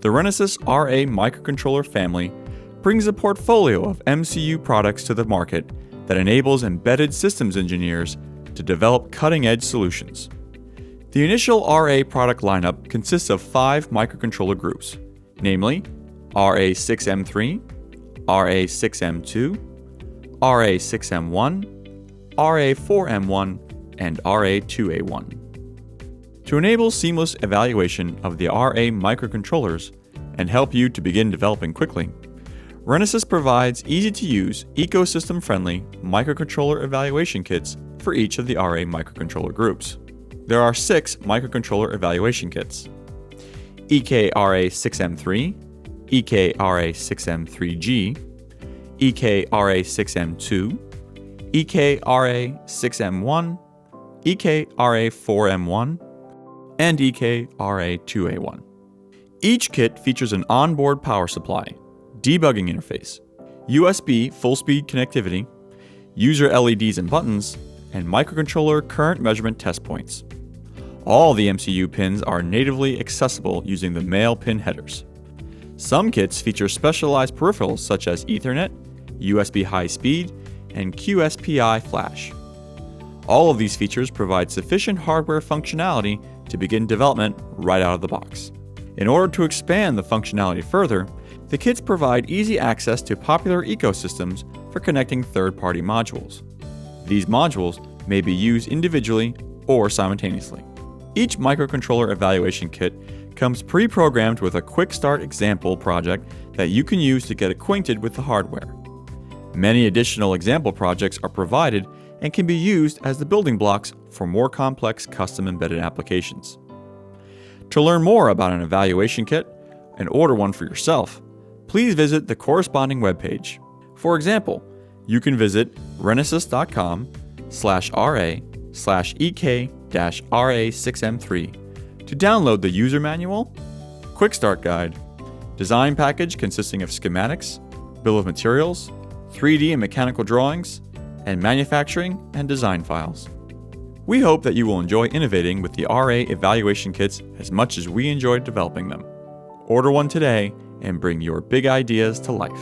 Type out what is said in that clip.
The Renesas RA microcontroller family brings a portfolio of MCU products to the market that enables embedded systems engineers to develop cutting-edge solutions. The initial RA product lineup consists of 5 microcontroller groups, namely RA6M3, RA6M2, RA6M1, RA4M1, and RA2A1. To enable seamless evaluation of the RA microcontrollers and help you to begin developing quickly, Renesas provides easy-to-use, ecosystem-friendly microcontroller evaluation kits for each of the RA microcontroller groups. There are 6 microcontroller evaluation kits: EKRA6M3, EKRA6M3G, EKRA6M2, EKRA6M1, EKRA4M1, and EKRA2A1. Each kit features an onboard power supply, debugging interface, USB full-speed connectivity, user LEDs and buttons, and microcontroller current measurement test points. All the MCU pins are natively accessible using the male pin headers. Some kits feature specialized peripherals such as Ethernet, USB high-speed, and QSPI flash. All of these features provide sufficient hardware functionality to begin development right out of the box. In order to expand the functionality further, the kits provide easy access to popular ecosystems for connecting third-party modules. These modules may be used individually or simultaneously. Each microcontroller evaluation kit comes pre-programmed with a quick start example project that you can use to get acquainted with the hardware. Many additional example projects are provided and can be used as the building blocks for more complex custom embedded applications. To learn more about an evaluation kit and order one for yourself, please visit the corresponding webpage. For example, you can visit renesas.com/ra/ek-ra6m3 to download the user manual, quick start guide, design package consisting of schematics, bill of materials, 3D and mechanical drawings, and manufacturing and design files. We hope that you will enjoy innovating with the RA evaluation kits as much as we enjoyed developing them. Order one today and bring your big ideas to life.